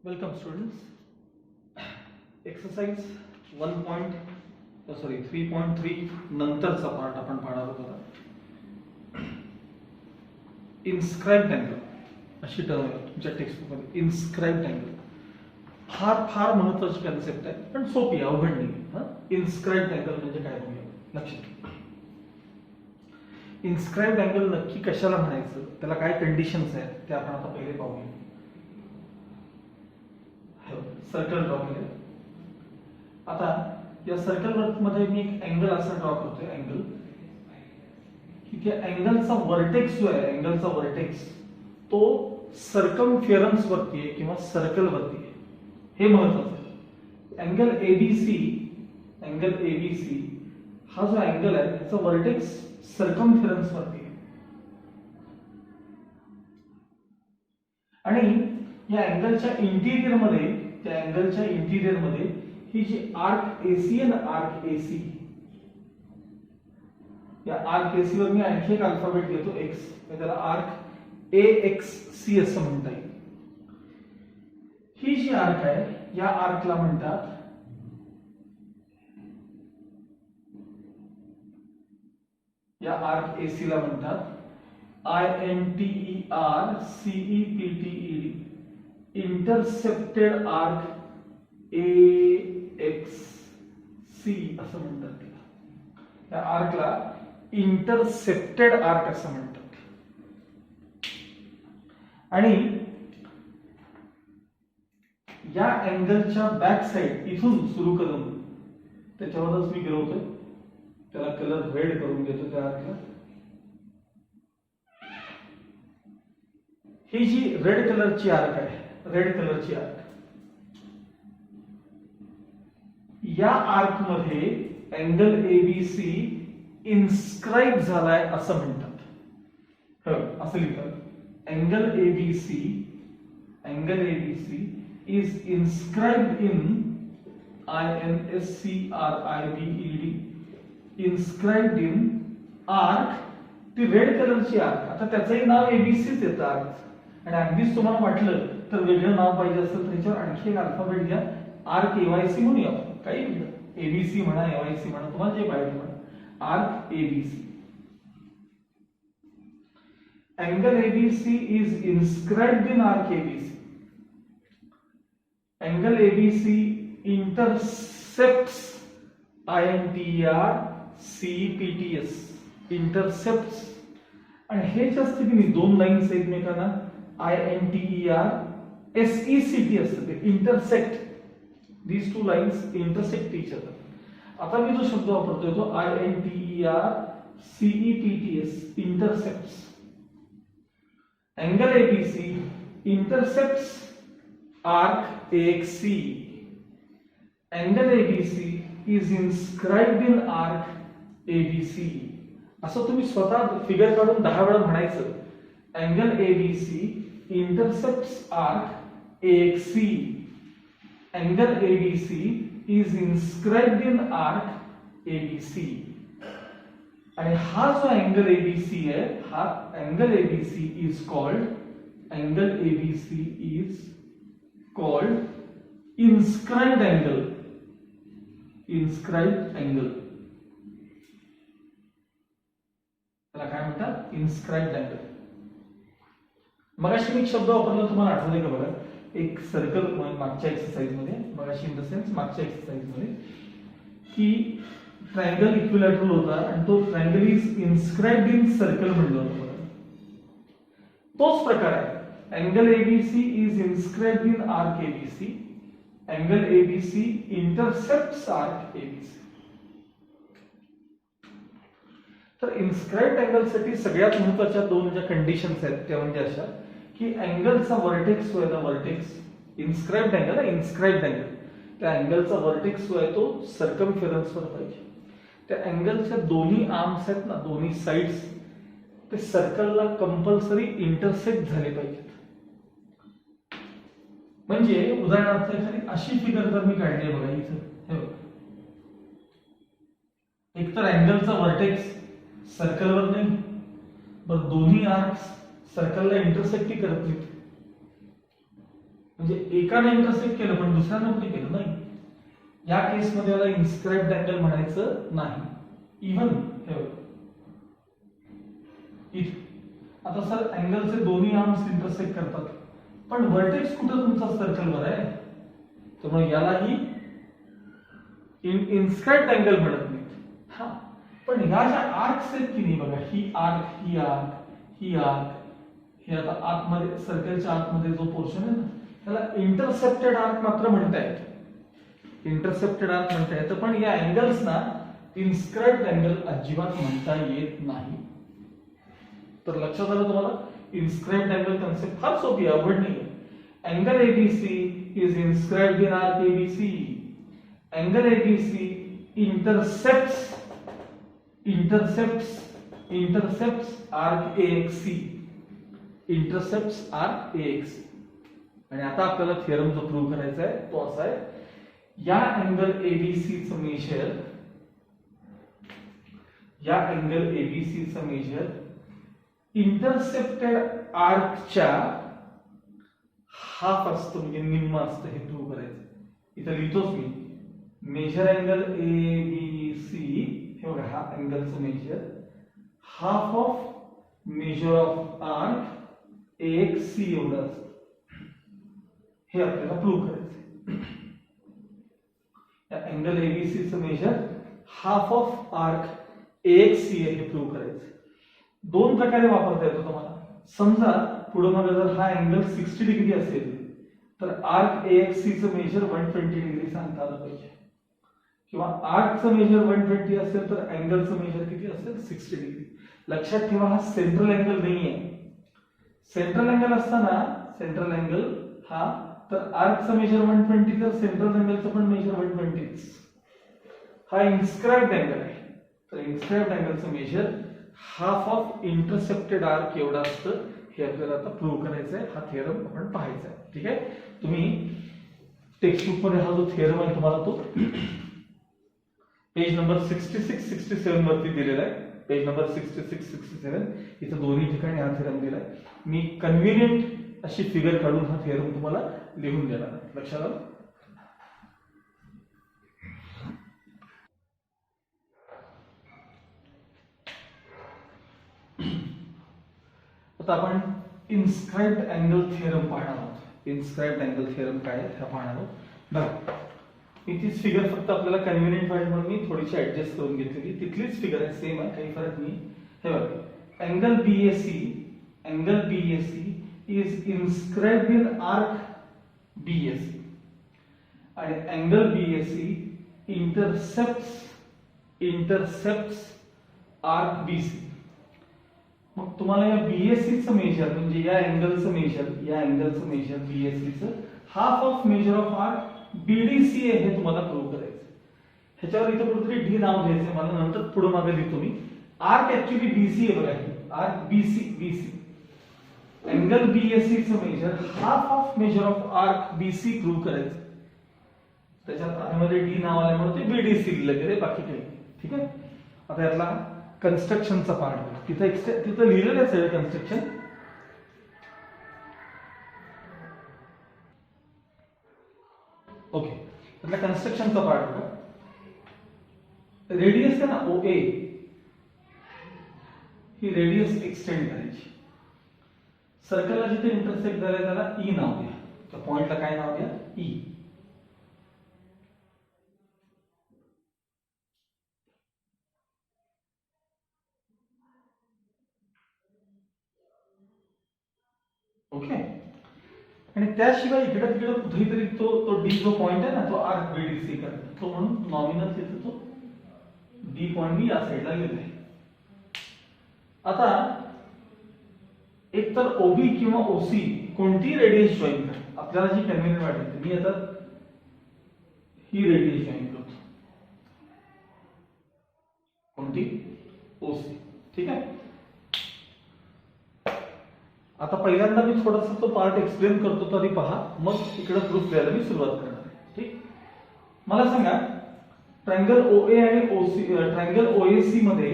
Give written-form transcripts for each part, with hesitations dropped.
Welcome students. Exercise 3.3 नंतरचा part आपण पाहणार आहोत आता. इन्स्क्राइब्ड अँगल अशी टर्म आहे तुमच्या टेक्स्टबुक मध्ये. इन्स्क्राइब्ड अँगल फार फार महत्त्वाची कन्सेप्ट आहे, पण सोपी आहे, अवघड नाही. इन्स्क्राइब्ड अँगल म्हणजे काय बघूया. लक्षात ठेवा, इन्स्क्राइब्ड अँगल नक्की कशाला म्हणायचं, त्याला काय कंडिशन्स आहेत ते आपण आता पहिले पाहूया. सर्कल ड्रॉ केले. आता या सर्कल मध्ये मी एक अँगल असं ड्रॉ करतोय. अँगल की त्या अँगलचा वर्टेक्स जो आहे, अँगलचा वर्टेक्स तो सर्कमफेरन्स वरती आहे किंवा सर्कल वरती आहे, हे महत्त्वाचं आहे. अँगल एबीसी हा जो अँगल आहे त्याचा वर्टेक्स सर्कमफेरन्स वरती आहे. आणि या अँगलच्या इंटिरियर मध्ये, त्या अँगलच्या इंटिरियर मध्ये ही जी आर्क एसी आहे ना, आर्क एसी, या आर्क एसी वर मी आणखी एक अल्फाबेट घेतो एक्स, त्याला आर्क AXC असं म्हणता येईल. ही जी आर्क आहे या आर्कला म्हणतात या आर्क एसी ला म्हणतात INTERCEPTED, इंटरसेप्टेड आर्क AXC असं म्हणतात तिला. या आर्कला इंटरसेप्टेड आर्क असं म्हणतात. आणि या अँगलच्या बॅक साइड इथून सुरू करून त्याच्यावरच मी गिरवतोय, त्याला कलर रेड करून घेतो त्या आर्कला. ही जी रेड कलरची आर्क आहे, रेड कलरची आर्क, या आर्क मध्ये अँगल एबीसी इन्स्क्राइब झालाय असं म्हणतात. असं लिहितात, angle ABC is inscribed in INSCRIBED, inscribed in arc, ती रेड कलरची आर्क. आता त्याचंही नाव एबीसीच येतं आर्क. आणि अगदीच तुम्हाला वाटलं तर वेगळं नाव पाहिजे असेल तर त्याच्यावर आणखी एक अल्फाबेट घ्या, आर्क AYC म्हणूया. काही एबीसी म्हणा, AYC म्हणा, तुम्हाला जे पाहिजे म्हणा, arc ABC. Angle ABC is inscribed in arc ABC. Angle ABC intercepts INTERCEPTS, intercepts. आणि हे ज्या स्थितीने दोन लाईन्स एकमेकांना INTERSECT असतं, ते intersect. These two lines intersect each other. आता मी जो शब्द वापरतोय तो INTERCEPTS, intercepts. Angle ABC intercepts arc AXC. Angle ABC is inscribed in arc ABC. असं तुम्ही स्वतः फिगर काढून 10 वेळा म्हणायचं. Angle ABC intercepts arc AXC. Angle ABC is inscribed in arc ABC. आणि हा जो अँगल ABC आहे, हा angle ABC is called inscribed angle. inscribed angle त्याला काय म्हणतात? inscribed angle. मगाशी मी एक शब्द वापरला, तुम्हाला आठवतंय का बघा, एक सर्कल मागच्या एक्सरसाइज मध्ये, मगाशी इन द सेन्स मागच्या एक्सरसाइज मध्ये, की ट्रायंगल इक्विलॅटरल होता आणि तो triangle is inscribed in circle म्हणलं होतं बघा. तोच प्रकार आहे. Angle ABC is inscribed in arc ABC. Angle ABC intercepts arc ABC. तर इन्स्क्राइब्ड अँगल साठी सगळ्यात महत्त्वाच्या दोन ज्या कंडिशन्स आहेत त्या म्हणजे अशा की अँगलचा वर्टेक्स जो आहे ना, vertex, inscribed angle, inscribed angle, त्या अँगलचा वर्टेक्स जो आहे तो सर्कमफेरन्स वर पाहिजे. त्या अँगलच्या दोन्ही आर्म्स आहेत ना, दोन्ही साइड्स, ते सर्कलला कंपल्सरी इंटरसेक्ट झाले पाहिजेत. म्हणजे उदाहरणार्थ एखादी अशी फिगर जर मी काढली बघा इथं, हे बघा, एकतर अँगलचा वर्टेक्स सर्कलवर नाही, बरं दोन्ही आर्म्स सर्कलला इंटरसेक्ट करत नाहीत. म्हणजे एकाने इंटरसेक्ट केलं पण दुसऱ्यानं कुठे केलं नाही. या केसमध्ये याला इन्स्क्राइब्ड अँगल म्हणायचं नाही. इव्हन आता सर अँगलचे दोन्ही आर्म्स इंटरसेक्ट करतात पण व्हर्टेक्स कुठं तुमचा सर्कलवर आहे, त्यामुळे यालाही इन्स्क्राइब्ड अँगल म्हणत नाहीत. हा पण ह्या ज्या आर्क्स आहेत की नाही बघा, ही आर्क ही आर्क ही आर्क, हे आता आतमध्ये सर्कलच्या आतमध्ये जो पोर्शन आहे ना त्याला इंटरसेप्टेड आर्क मात्र म्हणता येतं. इंटरसेप्टेड आर्क म्हणता येतं पण या अँगल्स ना इन्स्क्राइब्ड अँगल अजिबात म्हणता येत नाही. तर लक्षात आलं तुम्हाला, इन्स्क्राइब्ड अँगल कन्सेप्ट फार सोपी आहे, अवघड नाही. Angle ABC is inscribed in arc ABC. Angle ABC intercepts arc AXC. intercepts arc AXC. आणि आता आपल्याला थिअरम जो प्रूव्ह करायचा आहे तो असा आहे, या अँगल एबीसी चं मेजर इंटरसेप्टेड आर्कच्या हाफ असतो म्हणजे निम्म असतं हे प्रूव्ह करायचं. इथं लिहितोच मी मेजर अँगल एबीसी, हे बघा हा अँगलचं measure half of measure of arc AXC एवढं असतं, हे आपल्याला प्रूव्ह करायचं. या अँगल एबीसी चं measure half of arc AXC हे प्रूव्ह करायचं. दोन प्रकारे वापरता येतो तुम्हाला. समजा पुढे मग जर हा अँगल 60 डिग्री असेल तर आर्क AXC चं मेजर 120 डिग्री सांगता आलं पाहिजे, किंवा आर्कचं मेजर 120 असेल तर अँगलचं मेजर किती असेल 60 डिग्री. लक्षात ठेवा हा सेंट्रल अँगल नाहीये. सेंट्रल अँगल असताना सेंट्रल अँगल हा तर आर्कचं मेजर 120 तर सेंट्रल अँगलचं पण मेजर 120. हा इन्स्क्राइब्ड अँगल आहे तर इन्स्क्राइब्ड अँगलचं measure half of intercepted arc एवढं असतं. हे आपल्याला आता प्रूव्ह करायचं आहे. हा थिअरम आपण पाहायचा आहे. ठीक आहे, तुम्ही टेक्स्टबुक मध्ये हा जो थिअरम आहे तुम्हाला तो पेज नंबर 66-67 वरती दिलेला आहे. पेज नंबर 66-67 इथं दोन्ही ठिकाणी हा थिअरम दिलाय. मी कन्व्हिनियंट अशी फिगर काढून हा थिअरम तुम्हाला लिहून देणार. लक्षात आलं. आता आपण इन्स्क्राइब्ड अँगल थिअरम पाहणार आहोत. इन्स्क्राइब्ड अँगल थिअरम काय आहे हे पाहणार आहोत. बघा इथेच फिगर फक्त आपल्याला कन्व्हिनियंट व्हावी म्हणून मी थोडीशी ऍडजस्ट करून घेतलेली. तिथलीच फिगर आहे, सेम आहे, काही फरक नाही. हे बघा angle BAC is inscribed in arc BAC आणि angle BAC intercepts arc BC. मग तुम्हाला या BAC चं मेजर म्हणजे या अँगलचं मेजर BAC चं half of measure of arc BDC हे तुम्हाला प्रूव्ह करायचं. ह्याच्यावर इथं कुठेतरी D नाव घ्यायचं मला, नंतर पुढे मागे लिहितो मी. आर्क ऍक्च्युअली BC आहे बघा, ही आर्क BC. अँगल BAC चं measure half of measure of arc BC prove करायचं. त्याच्यात आतमध्ये D नाव आल्यामुळे ते BDC लिहिलं गेले, बाकी काही. ठीक आहे, आता यातला कन्स्ट्रक्शनचा पार्ट तिथं लिहिलेलंच आहे कन्स्ट्रक्शन. ओके, त्यातला कन्स्ट्रक्शनचा पार्ट बघा. रेडियस आहे ना OA, ही रेडियस एक्सटेंड करायची. सर्कलला जिथे इंटरसेक्ट झालंय त्याला E नाव द्या. त्या पॉइंटला काय नाव द्या? E. ओके, आणि त्याशिवाय इकडे तिकडे कुठेतरी तो D जो पॉइंट आहे ना तो आर्क BDC करतो. तो म्हणून नॉमिनल तिथे तो D पॉइंट मी या साईडला लिहिलाय. आता एक तर OB किंवा OC कोणती रेडियस जॉईन करा, आपल्याला जी कन्व्हिनियंट वाटेल. मी आता ही रेडियस जॉईन करतो. कोणती? OC. ठीक आहे, आता पहिल्यांदा मी थोडासा तो पार्ट एक्सप्लेन करतो तरी पहा, मग इकडे प्रूफ द्यायला मी सुरुवात करणार आहे. ठीक, मला सांगा ट्रायंगल OA आणि OC, ट्रायंगल OAC मध्ये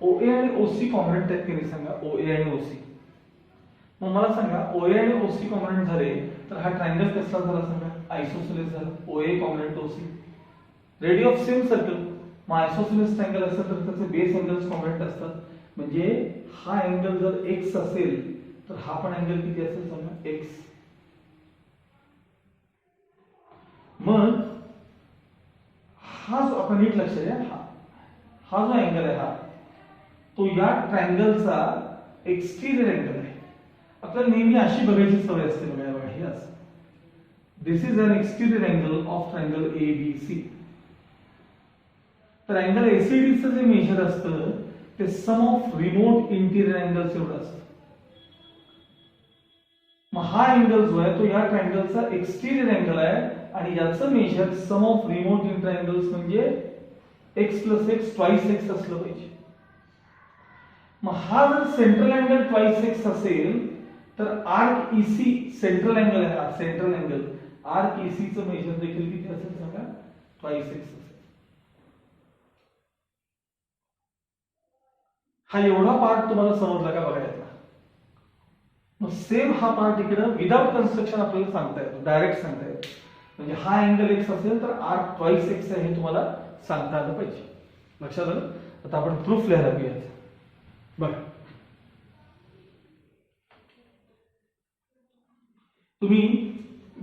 OA आणि OC कॉम्पोनंट आहेत की नाही सांगा. OA आणि OC मग मला सांगा OA आणि OC कॉम्पोनंट झाले तर हा ट्रायंगल कसला झाला सांगा, आयसोसेलेस झाला. OA component OC, radius of same circle. मग आयसोसेलेस ट्रायंगल असेल तर त्याचे बेस अँगल्स कॉम्पोनंट असतात. म्हणजे हा अँगल जर x असेल तर हा पण अँगल किती असेल सांगा, x. मग हा जो आपण नीट लक्षात द्या, हा जो अँगल आहे हा तो या ट्रायंगलचा एक्सटिरियर अँगल आहे. आपल्याला नेहमी अशी बघायची सवय असते बघा हे असं. This is an exterior angle of triangle ABC. तर अँगल ACD चं जे मेजर असतं ते sum of remote interior angles एवढं असतं. मग हा अँगल जो आहे तो या ट्रायंगलचा एक्सटिरियर अँगल आहे आणि याचं measure sum of remote interior angles म्हणजे x + x ट्वाइस x असलं पाहिजे. मग हा जर सेंट्रल अँगल ट्वाइस x असेल तर आर्क EC सेंट्रल अँगल आहे, हा सेंट्रल अँगल आर्क EC चं मेजर देखील किती असेल सांगा, ट्वाइस x असेल. हा एवढा पार्ट तुम्हाला समजला का बघायचा. मग सेम हा पार्ट इकडे विदाउट कन्स्ट्रक्शन आपल्याला सांगता येतो, डायरेक्ट सांगता येतो. म्हणजे हा अँगल x असेल तर आर्क ट्वाइस x आहे हे तुम्हाला सांगता आलं पाहिजे. लक्षात आलं. आता आपण प्रूफ लिहायला घेऊयात. बघा तुम्ही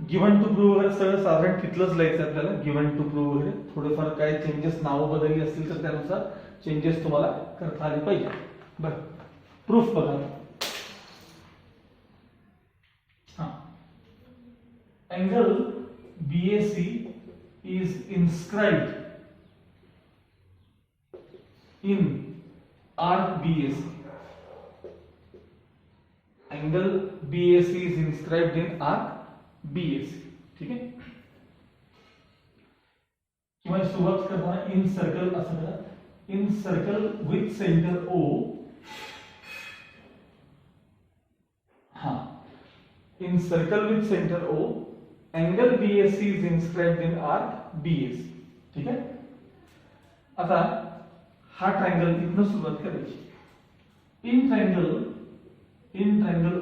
गिव्हन टू प्रूव्ह वगैरे सगळं साधारण तिथलंच लिहायचं आपल्याला. गिव्हन टू प्रूव्ह वगैरे थोडेफार काय चेंजेस नावं बदलली असतील तर त्यानुसार चेंजेस तुम्हाला करता आले पाहिजे. बरं प्रूफ बघा. Angle BAC is inscribed in arc BAC. Angle BAC is inscribed in arc BAC. ठीक आहे. किंवा सुरुवात करताना इन सर्कल असं करा, in circle with centre O. हा in circle with center O, angle BAC is inscribed in arc BAC. ठीक आहे. आता हा ट्रायंगल इथनं सुरुवात करायची. इन ट्रायंगल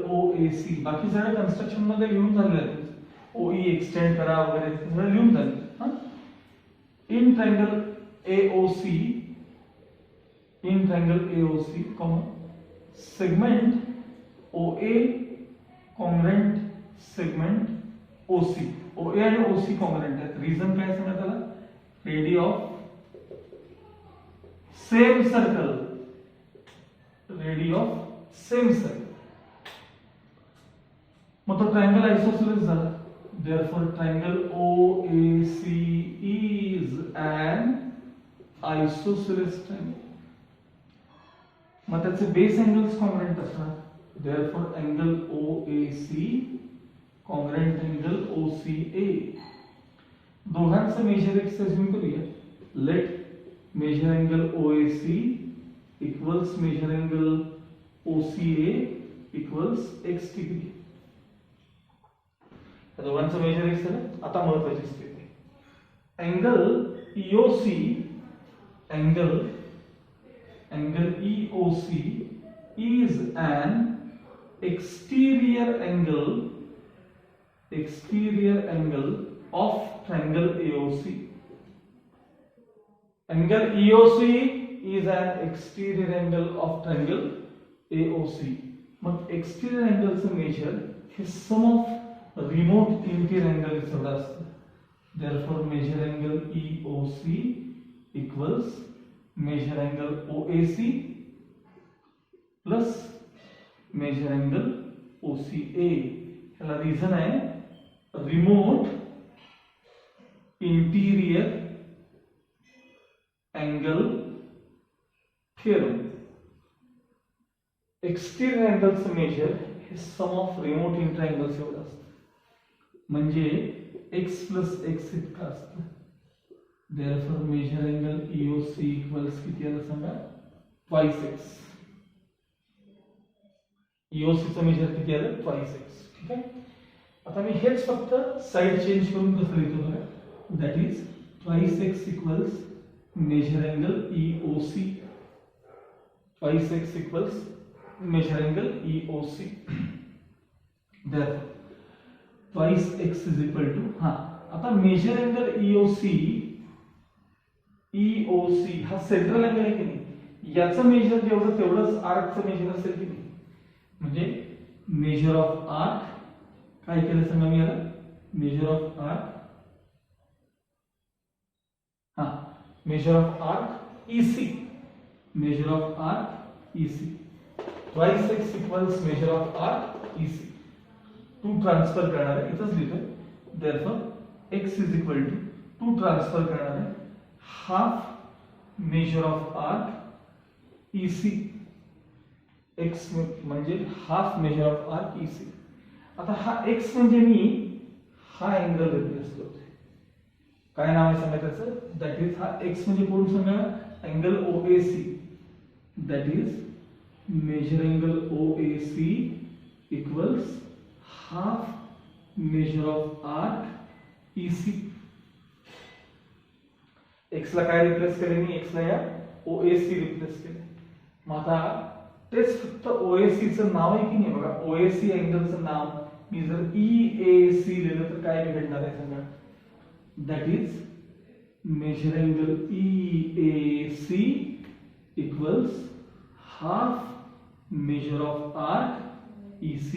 OAC बाकी सगळं कन्स्ट्रक्शन मध्ये लिहून झालेलं आहे. OE एक्सटेंड करा वगैरे सगळं लिहून झालं. In triangle AOC comma segment OA congruent segment OC. OA आणि OC कॉन्ग्रुएंट आहेत. रिझन काय सांगा त्याला, radius of same circle, radius of same circle. मग तो ट्रायंगल आयसोसेलेस झाला. Therefore triangle OAC is an isosceles triangle. मग त्याचे बेस अँगल्स कॉन्ग्रुएंट असणार. Therefore, angle OAC congruent angle OCA. दोघांचं मेजर x अज्यूम करूया. Let measure angle OAC equals measure angle OCA equals x degree. या दोघांचं major x आहे. आता महत्त्वाची स्थिती, angle EOC is an exterior angle of triangle AOC. Angle EOC is an exterior angle of triangle AOC. मग exterior angle चं measure हे sum of remote interior angle एवढं असतं. Therefore measure angle EOC equals measure angle OAC plus measure angle OCA. ह्याला reason आहे remote interior angle theorem. Exterior अँगलचं measure हे sum of remote interior angles एवढं असतं. म्हणजे x + x इतकं असतं. Therefore measure angle EOC equals किती आलं सांगा, ट्वाइस x. EOC चं मेजर किती आलं, ट्वाइस x. ठीक आहे. आता मी हेच फक्त साइड चेंज करून कसं लिहितो बघा. That is twice x equals measure angle EOC. Twice x equals measure angle EOC. Therefore twice x is equal to आता मेजर एंगल EOC हा सेंट्रल एंगल आहे की नाही, याचं मेजर जेवढं तेवढंच आर्कचं मेजर असेल की नाही. म्हणजे मेजर ऑफ आर्क काय केलं सांगा मी याला, major of arc major of arc EC, major of arc EC, twice x equals measure of arc EC. 2 transfer करणार आहे, इथंच लिहितोय. therefore x is equal to 2 transfer करणार आहे half measure of arc EC, x म्हणजे half measure of arc EC. आता हा x म्हणजे मी हा एंगल रिप्लेस करतोय. काय नाव आहे सांगा त्याचं, दॅट इज हा x म्हणजे कोण सांगा, angle OAC, that is measure angle OAC equals half measure of arc EC. x ला काय रिप्लेस केले मी, x ला या OAC रिप्लेस केले. मग आता तेच फक्त OAC चं नाव आहे की नाही बघा, OAC अँगलचं नाव मी जर EAC लिहिलं तर काय भेटणार आहे सांगा, that is measure angle EAC equals half measure of arc EC.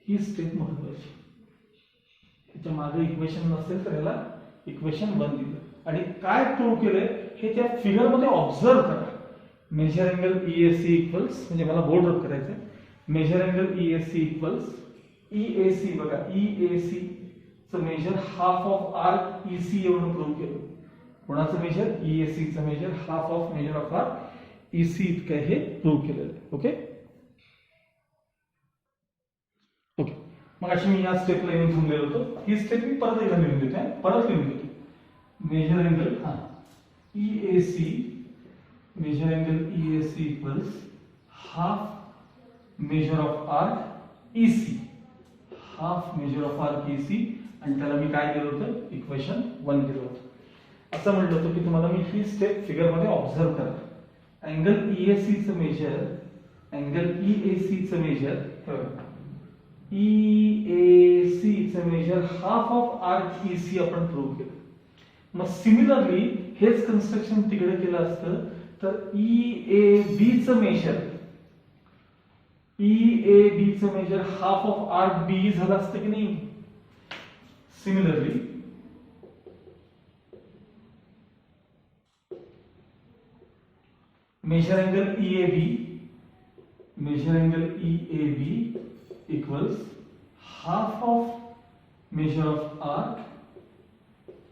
ही स्टेप महत्वाची. ह्याच्या मागे इक्वेशन नसेल तर ह्याला इक्वेशन 1 दिलं. आणि काय प्रूव्ह केलंय हे त्या फिगर मध्ये ऑब्झर्व करा. मेजर अँगल EAC इक्वल्स, म्हणजे मला बोर्ड रब करायचंय, measure angle EAC equals EAC बघा, EAC चं measure half of arc EC एवढं प्रूव्ह केलं. कोणाचं मेजर, EAC चं measure half of measure of arc EC इतकं हे प्रूव्ह केलेलं आहे. ओके ओके, मग अशी मी या स्टेपला येऊन थांबलेलो होतो. ही स्टेप मी परत एकदा लिहून देतो, परत लिहून देतो. Measure angle EAC, measure angle EAC equals half measure of arc EC, half measure of arc EC. आणि त्याला मी काय केलं होतं, इक्वेशन 1 दिलं होतं. असं म्हटलं होतं की तुम्हाला मी ही स्टेप फिगर मध्ये ऑब्झर्व करा. एंगल EAC चं मेजर, एंगल EAC चं मेजर, EAC चं measure half of arc EC आपण प्रूव्ह केलं. मग सिमिलरली हेच कन्स्ट्रक्शन तिकडे केलं असतं तर EAB चं मेजर, EAB चं measure half of arc BE झालं असतं की नाही. Similarly measure angle EAB, measure angle EAB equals half of measure of arc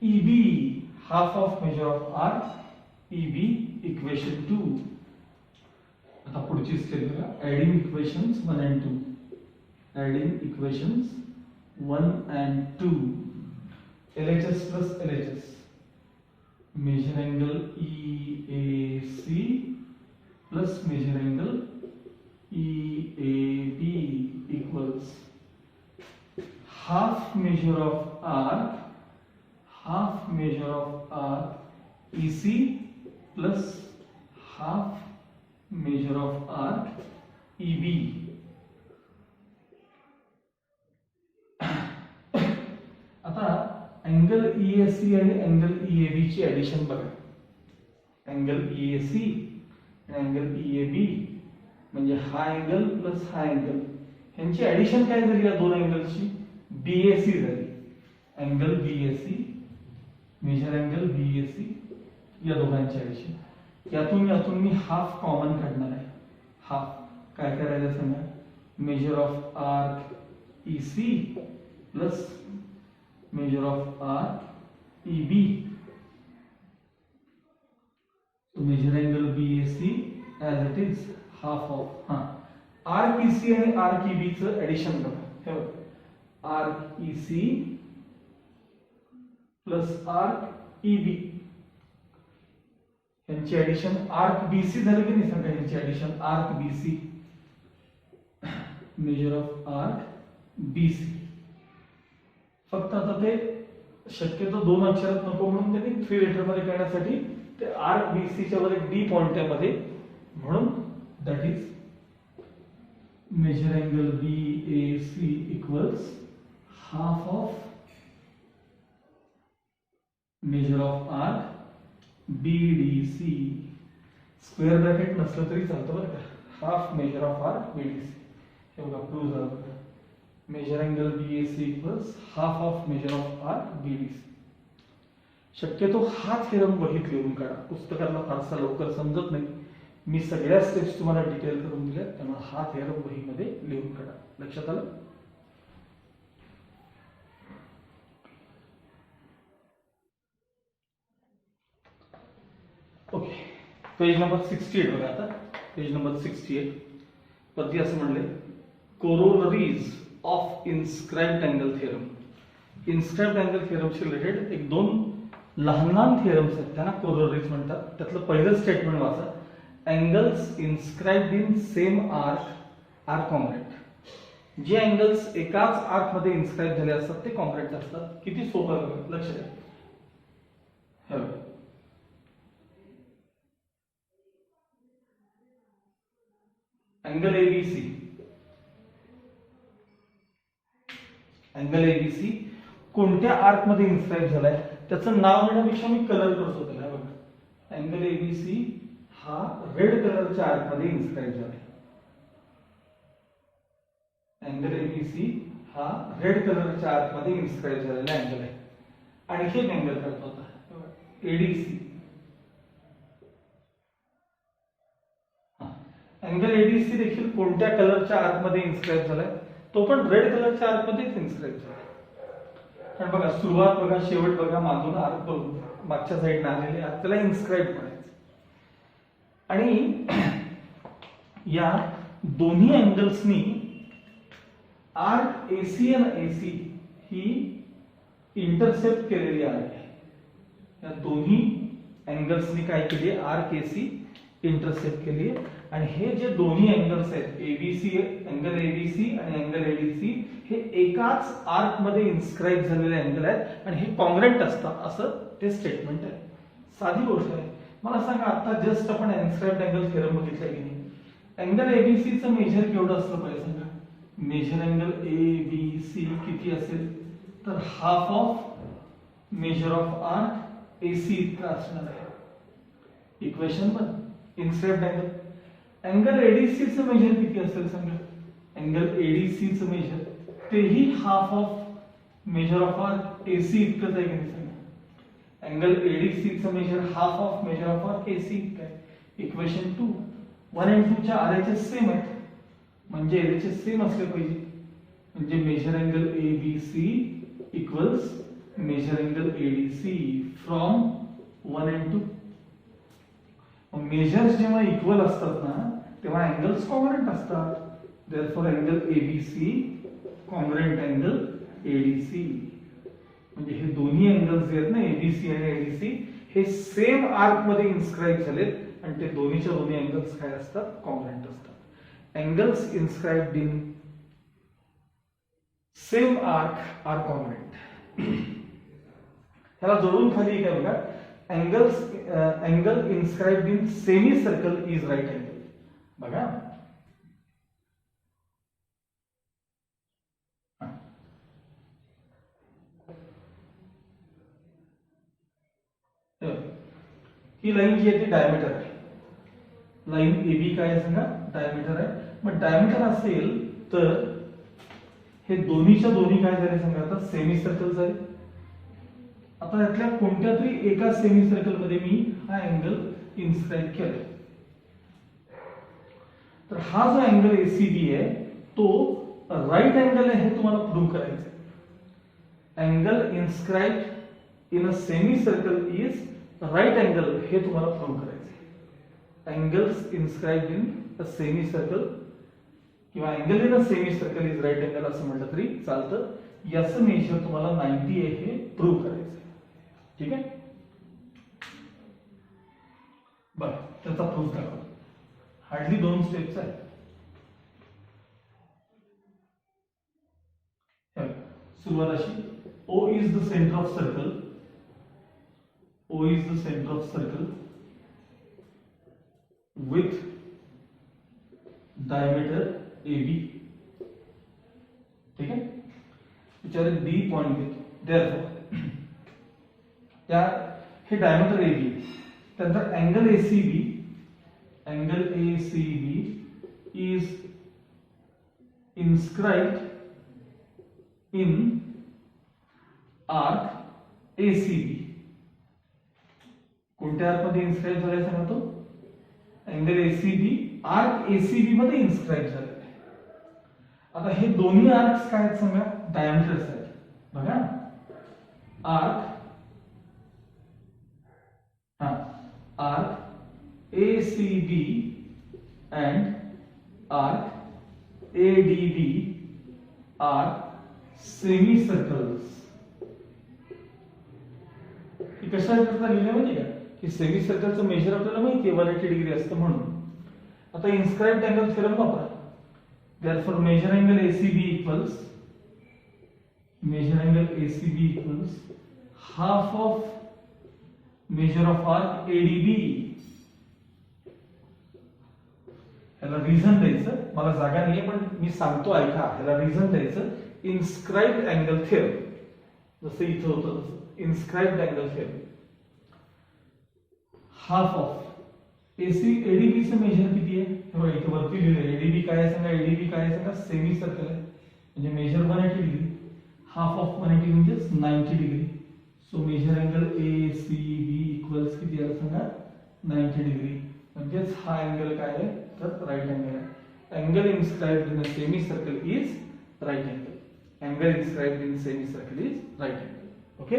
EB, half of measure of arc EB, equation 2. आता पुढची स्टेप बघा, adding equations 1 and 2, adding equations 1 and 2, LHS plus LHS, measure angle EAC plus measure angle EAB equals half measure of arc, half measure of arc EC plus half measure of arc EB. आता angle EAC आणि angle EAB ची addition बघा. Angle EAC आणि angle EAB म्हणजे हा angle plus हा angle, ह्यांची ऍडिशन काय झाली या दोन एंगलची, BAC झाली. Angle BAC, measure angle BAC, या दोघांची ऍडिशन. यातून मी हाफ कॉमन काढणार आहे. हाफ काय करायला सांगा, major of arc EC plus measure of arc EB. So measure angle BAC as it is half of arc EC आणि arc EB चं ऍडिशन करा. हे बघा, arc EC plus arc EB यांची ऍडिशन arc BC झालं की नाही सांगा. यांची addition arc BC, measure of arc BC. फक्त आता ते शक्यतो 2 अक्षरात नको म्हणून त्यांनी 3 लेटर मध्ये करण्यासाठी ते आर्क BC च्या वर एक D पॉइंट आहे मध्ये, म्हणून that is measure angle BAC equals half of measure of arc BDC. Square bracket नसलं तरी चालतं बरं का. Half measure of arc BDC हे बघा प्रूव्ह झालं बघा. Measure angle BAC equals half of measure of arc BDC. शक्यतो हा थेरम वहीत लिहून काढा. पुस्तकाला फारसा लवकर समजत नाही. मी सगळ्या स्टेप्स तुम्हाला डिटेल करून दिल्या, त्यामुळे हा थेरम वहीमध्ये लिहून काढा. लक्षात आलं? ओके, पेज नंबर 68 बघा. आता पेज नंबर 68 वरती असं म्हणले, corollaries of inscribed angle theorem. Inscribed angle थिअरमशी रिलेटेड एक दोन लहान लहान थिअरम्स आहेत, त्यांना कोरोलरीज म्हणतात. त्यातलं पहिलं स्टेटमेंट वाचा, angles inscribed in same arc are congruent. जे अँगल्स एकाच आर्क मध्ये इन्स्क्राइब झाले असतात ते कॉन्ग्रेंट असतात. किती सोपं आहे, लक्ष द्या. अँगल एबीसी, अँगल एबीसी कोणत्या आर्क मध्ये इन्स्क्राइब झालाय त्याचं नाव घेण्यापेक्षा मी कलर करतो त्याला. बघा, अँगल एबीसी हा रेड कलरच्या आर्क मध्ये इन्स्क्राइब झालाय. अँगल एबीसी हा रेड कलरच्या आर्क मध्ये इन्स्क्राइब झालेला अँगल आहे. आणखी एक अँगल करतो आता, एडीसी. अँगल एडीसी देखील कोणत्या कलरच्या आर्क मध्ये इन्स्क्राइब झालाय, तो पण रेड कलरच्या आर्क मध्येच इन्स्क्राइब झालाय. कारण बघा, सुरुवात बघा, शेवट बघा, मागून आर्क बघून मागच्या साईडने आलेले आर्क, त्याला इन्स्क्राइब म्हणायचं. आणि या दोन्ही अँगल्सनी आर्क एसी आणि एसी ही इंटरसेप्ट केलेली आहे. या दोन्ही अँगल्सनी काय केली, आर्क एसी इंटरसेप्ट केली आहे. आणि हे जे दोन्ही अँगल्स आहेत, एबीसी, अँगल एबीसी आणि अँगल एडीसी, हे एकाच आर्क मध्ये इन्स्क्राइब झालेले अँगल आहेत आणि हे कॉन्ग्रेंट असतात, असं ते स्टेटमेंट आहे. साधी गोष्ट आहे. मला सांगा, आता जस्ट आपण इन्स्क्राइब्ड अँगल थेरम बघितला की नाही, अँगल एबीसी चं मेजर केवढं असलं पाहिजे सांगा. मेजर अँगल एबीसी किती असेल तर half of measure of arc AC इतका असणार आहे. Equation 1. Inscribed angle. Angle ADC चं मेजर किती असेल सांगा. अँगल एडीसी चं मेजर तेही half of measure of arc AC इतकंच आहे की नाही सांगा. अँगल एडीसी चं measure half of measure of arc AC इतकं आहे. इक्वेशन 2. 1 आणि 2 च्या RHS सेम आहेत, म्हणजे LHS सेम असले पाहिजे. म्हणजे measure angle ABC equals measure angle ADC from 1 and 2. Measures जेव्हा इक्वल असतात ना, तेव्हा अँगल्स कॉन्ग्रेंट असतात. Therefore angle ABC congruent angle ADC. म्हणजे हे दोन्ही अँगल्स जे आहेत ना, एबीसी आणि एडीसी, हे सेम आर्क मध्ये इन्स्क्राइब झालेत आणि ते दोन्हीच्या दोन्ही अँगल्स काय असतात, कॉन्ग्रेंट असतात. Angles inscribed in same arc are congruent. ह्याला जोडून खाली काय बघा, angle inscribed in semicircle is right angle. बघा, ही लाईन जी आहे ती डायमीटर आहे. लाईन AB काय आहे सांगा, डायमीटर आहे. मग डायमीटर असेल तर हे दोन्हीच्या दोन्ही काय झाले सांगा, आता सेमी सर्कल झाले. आता यातल्या कोणत्या तरी एका सेमी सर्कल मध्ये मी हा अँगल इन्स्क्राइब केला. तर हा जो अँगल एसीबी आहे तो राईट अँगल आहे हे तुम्हाला प्रूव्ह करायचं आहे. Angle inscribe in a semi circle is right angle हे तुम्हाला प्रूव्ह करायचं आहे. Angles inscribe in a semi circle किंवा angle in a semi circle is right angle असं म्हटलं तरी चालतं. याचं मेजर तुम्हाला 90 आहे हे प्रूव्ह करायचं आहे. ठीक आहे, बरं त्याचा प्रूफ दाखव. हार्डली 2 स्टेप्स आहेत. सुरुवात अशी, O is the center of circle. O is the center of circle with diameter A B, ठीक आहे. त्याच्यावर बी पॉइंट घेतो. Therefore त्या हे डायमीटर ए बी, त्यानंतर angle ACB is inscribed in arc ACB. कोणत्या आर्क मध्ये इन्स्क्राईब झालाय सांगा तो? अँगल ACB आर्क ACB मध्ये इन्स्क्राईब झालेला आहे. आता हे दोन्ही आर्क्स काय आहेत सांगा? डायमीटर्स आहेत. बघा arc ACB and arc ADB are semicircles. ही कशा करता लिहिलं माहिती का? की सेमीसर्कलचं मेजर आपल्याला माहिती आहे 180 डिग्री असतं म्हणून. आता इन्स्क्राइब्ड अँगल थेरम वापरा. Therefore measure angle ACB equals half of measure of arc ADB. ह्याला रिझन द्यायचं, मला जागा नाहीये पण मी सांगतो ऐका. ह्याला रिझन द्यायचं इन्स्क्राइब्ड अँगल थेरम, जसं इथं होतं तसं inscribed angle theorem. Half of ADB चं मेजर किती आहे? हे बघा इथं वरती लिहिलंय. ADB काय आहे सांगा? ADB काय आहे सांगा? सेमी सर्कल आहे, म्हणजे मेजर 180 डिग्री. हाफ ऑफ 180 म्हणजे 90 degree. So measure angle ACB equals किती आलं सांगा? 90 डिग्री. म्हणजेच हा अँगल काय आहे? तर राईट अँगल आहे. Angle inscribed in a semi circle is right angle. Angle inscribed in semi circle is right angle. Okay.